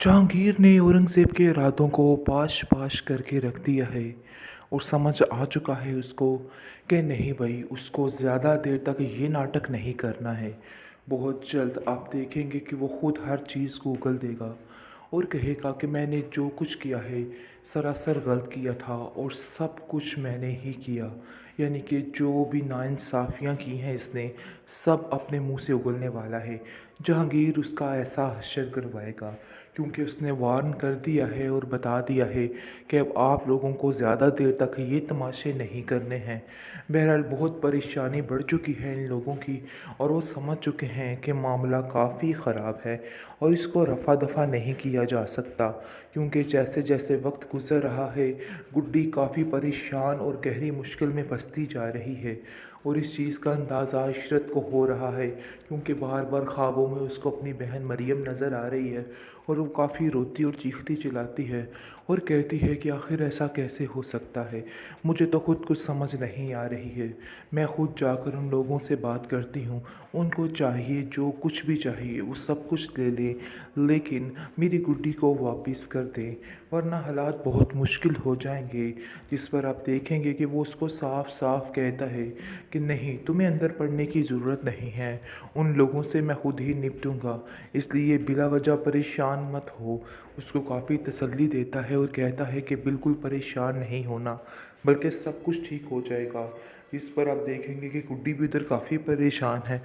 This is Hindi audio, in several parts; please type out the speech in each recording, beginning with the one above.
जहांगीर ने औरंगज़ेब के इरादों को पाश-पाश करके रख दिया है और समझ आ चुका है उसको कि नहीं भाई, उसको ज़्यादा देर तक ये नाटक नहीं करना है। बहुत जल्द आप देखेंगे कि वो खुद हर चीज़ को उगल देगा और कहेगा कि मैंने जो कुछ किया है सरासर गलत किया था और सब कुछ मैंने ही किया। यानी कि जो भी नाइंसाफ़ियाँ की हैं इसने, सब अपने मुँह से उगलने वाला है। जहांगीर उसका ऐसा हश्र करवाएगा क्योंकि उसने वार्न कर दिया है और बता दिया है कि अब आप लोगों को ज़्यादा देर तक ये तमाशे नहीं करने हैं। बहरहाल बहुत परेशानी बढ़ चुकी है इन लोगों की और वो समझ चुके हैं कि मामला काफ़ी ख़राब है और इसको रफ़ा दफ़ा नहीं किया जा सकता, क्योंकि जैसे जैसे वक्त गुज़र रहा है गुड्डी काफ़ी परेशान और गहरी मुश्किल में फंसती जा रही है। और इस चीज़ का अंदाज़ा इशरत को हो रहा है क्योंकि बार बार ख्वाबों में उसको अपनी बहन मरियम नज़र आ रही है और वो काफ़ी रोती और चीखती चिल्लाती है और कहती है कि आखिर ऐसा कैसे हो सकता है। मुझे तो खुद कुछ समझ नहीं आ रही है। मैं खुद जाकर उन लोगों से बात करती हूँ, उनको चाहिए जो कुछ भी चाहिए वो सब कुछ ले लें, लेकिन मेरी गुड्डी को वापस कर दें, वरना हालात बहुत मुश्किल हो जाएंगे। जिस पर आप देखेंगे कि वो उसको साफ साफ कहता है कि नहीं, तुम्हें अंदर पढ़ने की ज़रूरत नहीं है, उन लोगों से मैं खुद ही निपटूंगा, इसलिए बिला वजह परेशान मत हो। उसको काफ़ी तसल्ली देता है और कहता है कि बिल्कुल परेशान नहीं होना, बल्कि सब कुछ ठीक हो जाएगा। इस पर आप देखेंगे कि गुड्डी भी उधर काफ़ी परेशान है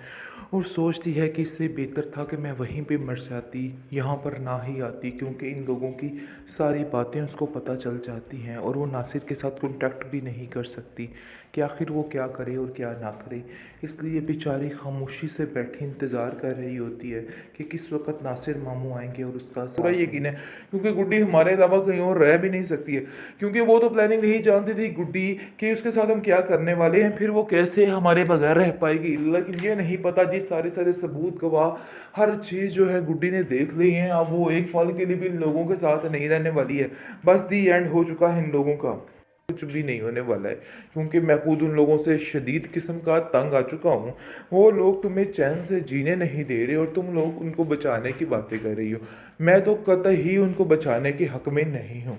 और सोचती है कि इससे बेहतर था कि मैं वहीं पे मर जाती, यहाँ पर ना ही आती, क्योंकि इन लोगों की सारी बातें उसको पता चल जाती हैं और वो नासिर के साथ कॉन्टैक्ट भी नहीं कर सकती कि आखिर वो क्या करे और क्या ना करे। इसलिए बेचारी खामोशी से बैठी इंतज़ार कर रही होती है कि किस वक्त नासिर मामू आएंगे और उसका पूरा यकीन है, क्योंकि गुड्डी हमारे अलावा कहीं और रह भी नहीं सकती है, क्योंकि वो तो प्लानिंग नहीं जानती थी गुड्डी कि उसके साथ हम क्या करने वाले हैं, फिर वो कैसे हमारे बगैर रह पाएगी। लेकिन ये नहीं पता जी, सारे सारे सबूत गवाह हर चीज़ जो है गुड्डी ने देख ली है। अब वो एक पल के लिए भी इन लोगों के साथ नहीं रहने वाली है। बस दी एंड हो चुका है इन लोगों का, कुछ भी नहीं होने वाला है, क्योंकि मैं खुद उन लोगों से शदीद किस्म का तंग आ चुका हूँ। वो लोग तुम्हें चैन से जीने नहीं दे रहे और तुम लोग उनको बचाने की बातें कर रही हो। मैं तो कतई उनको बचाने के हक में नहीं हूँ।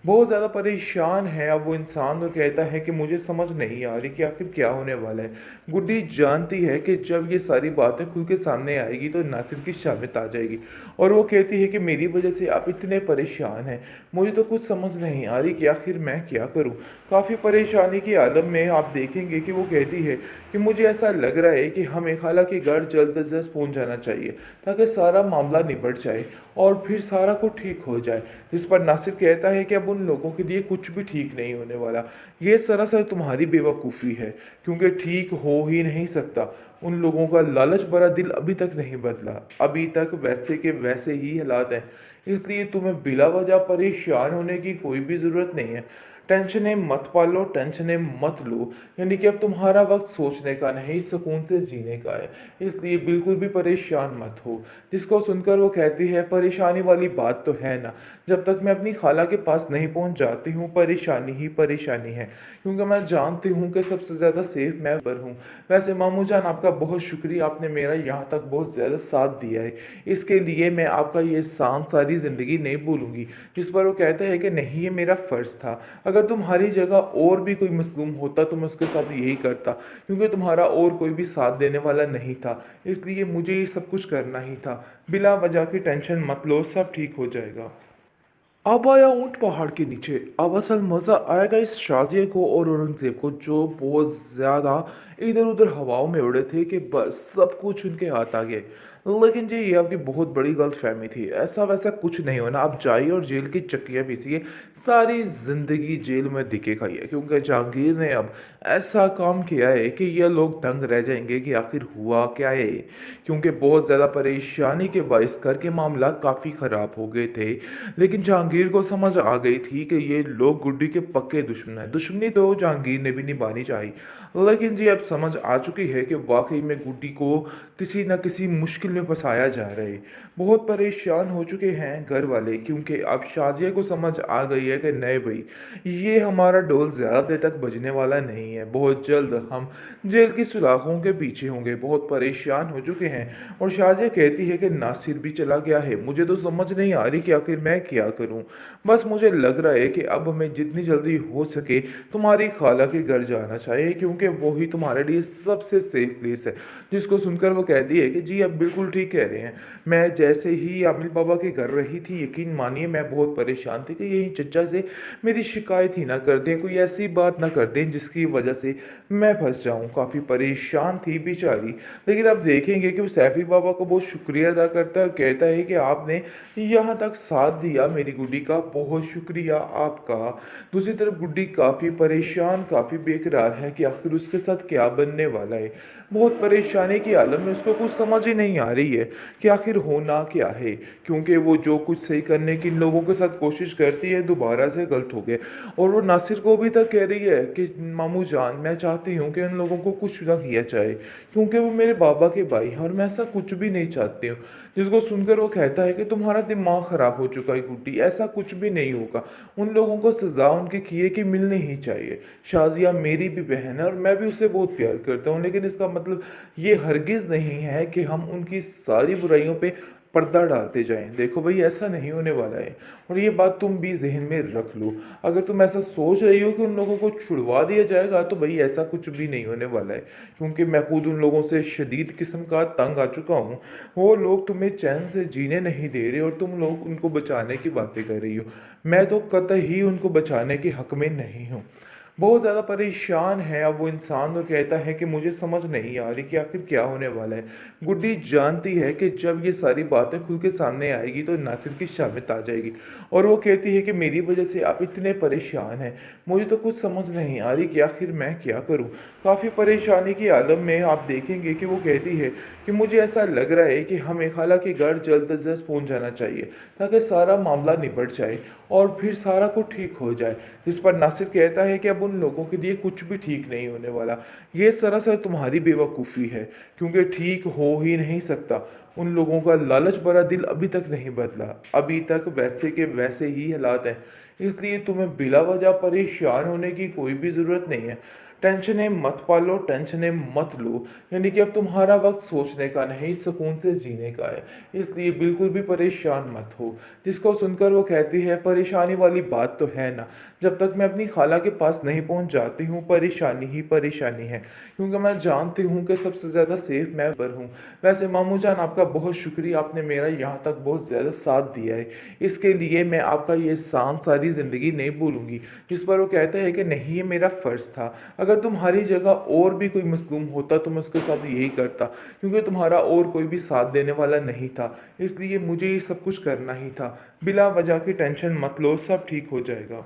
बहुत ज़्यादा परेशान है अब वो इंसान और कहता है कि मुझे समझ नहीं आ रही कि आखिर क्या होने वाला है। गुड्डी जानती है कि जब ये सारी बातें खुल के सामने आएगी तो नासिर की शामित आ जाएगी और वो कहती है कि मेरी वजह से आप इतने परेशान हैं, मुझे तो कुछ समझ नहीं आ रही कि आखिर मैं क्या करूं। काफ़ी परेशानी के आलम में आप देखेंगे कि वो कहती है कि मुझे ऐसा लग रहा है कि हमें खाला के घर जल्द अज जल्द पहुँच जाना चाहिए ताकि सारा मामला निबट जाए और फिर सारा कुछ ठीक हो जाए। जिस पर नासिर कहता है कि अब उन लोगों के लिए कुछ भी ठीक नहीं होने वाला, ये सरासर तुम्हारी बेवकूफ़ी है, क्योंकि ठीक हो ही नहीं सकता। उन लोगों का लालच भरा दिल अभी तक नहीं बदला, अभी तक वैसे के वैसे ही हालात हैं। इसलिए तुम्हें बिला वजह परेशान होने की कोई भी ज़रूरत नहीं है। टेंशनें मत पालो, टेंशनें मत लो, यानी कि अब तुम्हारा वक्त सोचने का नहीं, सुकून से जीने का है, इसलिए बिल्कुल भी परेशान मत हो। जिसको सुनकर वो कहती है, परेशानी वाली बात तो है ना, जब तक मैं अपनी खाला के पास नहीं पहुंच जाती हूँ परेशानी ही परेशानी है, क्योंकि मैं जानती हूँ कि सबसे ज़्यादा सेफ मैं पर हूँ। वैसे मामू जान, आपका बहुत शुक्रिया, आपने मेरा यहाँ तक बहुत ज़्यादा साथ दिया है, इसके लिए मैं आपका ये एहसान सारी ज़िंदगी नहीं भूलूंगी। जिस पर वो कहता है कि नहीं, ये मेरा फ़र्ज़ था, अगर तुम्हारी जगह और भी कोई मज़लूम होता तो मैं उसके साथ यही करता, क्योंकि तुम्हारा और कोई भी साथ देने वाला नहीं था, इसलिए मुझे ये सब कुछ करना ही था। बिला वजह की टेंशन मत लो, सब ठीक हो जाएगा। अब आया ऊंट पहाड़ के नीचे। अब असल मज़ा आएगा इस शाजिया को और औरंगज़ेब को, जो बहुत ज़्यादा इधर उधर हवाओं में उड़े थे कि बस सब कुछ उनके हाथ आ गए। लेकिन जी, ये आपकी बहुत बड़ी गलतफहमी थी, ऐसा वैसा कुछ नहीं होना। आप जाइए और जेल की चक्कियाँ पीसिए, सारी ज़िंदगी जेल में दिखे खाइए, क्योंकि जहांगीर ने अब ऐसा काम किया है कि ये लोग दंग रह जाएंगे कि आखिर हुआ क्या है। क्योंकि बहुत ज़्यादा परेशानी के बाइस करके मामला काफ़ी ख़राब हो गए थे, लेकिन जहांगीर को समझ आ गई थी कि ये लोग गुड्डी के पक्के दुश्मन हैं। दुश्मनी तो जहांगीर ने भी निभानी चाहिए, लेकिन जी अब समझ आ चुकी है कि वाकई में गुड्डी को किसी न किसी मुश्किल मुश्किल में फँसाया जा रहा है। बहुत परेशान हो चुके हैं घर वाले, क्योंकि अब शाज़िया को समझ आ गई है कि नहीं भई, ये हमारा ढोल ज़्यादा देर तक बजने वाला नहीं है। बहुत जल्द हम जेल की सलाखों के पीछे होंगे। बहुत परेशान हो चुके हैं और शाज़िया कहती है कि नासिर भी चला गया है। मुझे तो समझ नहीं आ रही कि आखिर मैं क्या करूँ? बस मुझे लग रहा है कि अब हमें जितनी जल्दी हो सके तुम्हारी खाला के घर जाना चाहिए, क्योंकि वो ही तुम्हारे लिए सबसे सेफ प्लेस है। जिसको सुनकर वो कहती है कि जी आप बिल्कुल ठीक कह रहे हैं। मैं जैसे ही आमिर बाबा के घर रही थी, यकीन मानिए मैं बहुत परेशान थी कि यही चचा से मेरी शिकायत ही ना कर दें, कोई ऐसी बात ना कर दें जिसकी वजह से मैं फंस जाऊं। काफ़ी परेशान थी बेचारी। लेकिन अब देखेंगे कि वो सैफी बाबा को बहुत शुक्रिया अदा करता है और कहता है कि आपने यहाँ तक साथ दिया मेरी गुड्डी का, बहुत शुक्रिया आपका। दूसरी तरफ गुड्डी काफ़ी परेशान, काफ़ी बेकरार है कि आखिर उसके साथ क्या बनने वाला है। बहुत परेशानी की हालत में उसको कुछ समझ ही नहीं आ रही है कि आखिर होना क्या है, क्योंकि वो जो कुछ सही करने की इन लोगों के साथ कोशिश करती है दोबारा से गलत हो गए। और वो नासिर को भी तक कह रही है कि मामू जान, मैं चाहती हूँ कि उन लोगों को कुछ ना किया जाए, क्योंकि वो मेरे बाबा के भाई हैं और मैं ऐसा कुछ भी नहीं चाहती हूँ। जिसको सुनकर वो कहता है कि तुम्हारा दिमाग खराब हो चुका है गुड्डी, ऐसा कुछ भी नहीं होगा। उन लोगों को सजा उनके किए की मिलनी ही चाहिए। शाज़िया मेरी भी बहन है और मैं भी उसे बहुत प्यार करता हूँ, लेकिन इसका मतलब ये हरगिज़ नहीं है कि हम उनकी सारी बुराइयों पे पर्दा डालते जाएं। देखो भाई, ऐसा नहीं होने वाला है और ये बात तुम भी जहन में रख लो। अगर तुम ऐसा सोच रही हो कि उन लोगों को छुड़वा दिया जाएगा, तो भाई ऐसा कुछ भी नहीं होने वाला है, क्योंकि मैं खुद उन लोगों से शदीद किस्म का तंग आ चुका हूँ। वो लोग तुम्हें चैन से जीने नहीं दे रहे और तुम लोग उनको बचाने की बातें कर रही हो। मैं तो कतई उनको बचाने के हक में नहीं हूँ। बहुत ज़्यादा परेशान है अब वो इंसान और कहता है कि मुझे समझ नहीं आ रही कि आखिर क्या होने वाला है। गुड्डी जानती है कि जब ये सारी बातें खुल के सामने आएगी तो नासिर की शामित आ जाएगी और वो कहती है कि मेरी वजह से आप इतने परेशान हैं, मुझे तो कुछ समझ नहीं आ रही कि आखिर मैं क्या करूं। काफ़ी परेशानी की आलम में आप देखेंगे कि वो कहती है कि मुझे ऐसा लग रहा है कि हमें खाला के घर जल्द अज जल्द पहुँच जाना चाहिए, ताकि सारा मामला निबट जाए और फिर सारा कुछ ठीक हो जाए। जिस पर नासिर कहता है कि अब उन लोगों के लिए कुछ भी ठीक नहीं होने वाला। ये सरासर तुम्हारी बेवकूफ़ी है, क्योंकि ठीक हो ही नहीं सकता। उन लोगों का लालच भरा दिल अभी तक नहीं बदला, अभी तक वैसे के वैसे ही हालात हैं। इसलिए तुम्हें बिला वजह परेशान होने की कोई भी ज़रूरत नहीं है। टेंशनें मत पालो, टेंशनें मत लो, यानी कि अब तुम्हारा वक्त सोचने का नहीं, सुकून से जीने का है। इसलिए बिल्कुल भी परेशान मत हो। जिसको सुनकर वो कहती है, परेशानी वाली बात तो है ना, जब तक मैं अपनी खाला के पास नहीं पहुंच जाती हूँ परेशानी ही परेशानी है, क्योंकि मैं जानती हूँ कि सबसे ज़्यादा सेफ मैं पर हूँ। वैसे मामू जान, आपका बहुत शुक्रिया, आपने मेरा यहाँ तक बहुत ज़्यादा साथ दिया है। इसके लिए मैं आपका ये एहसान सारी ज़िंदगी नहीं भूलूंगी। जिस पर वो कहता है कि नहीं, ये मेरा फ़र्ज़ था। अगर तुम्हारी जगह और भी कोई मज़लूम होता तो मैं उसके साथ यही करता, क्योंकि तुम्हारा और कोई भी साथ देने वाला नहीं था। इसलिए मुझे ये सब कुछ करना ही था। बिला वजह की टेंशन मत लो, सब ठीक हो जाएगा।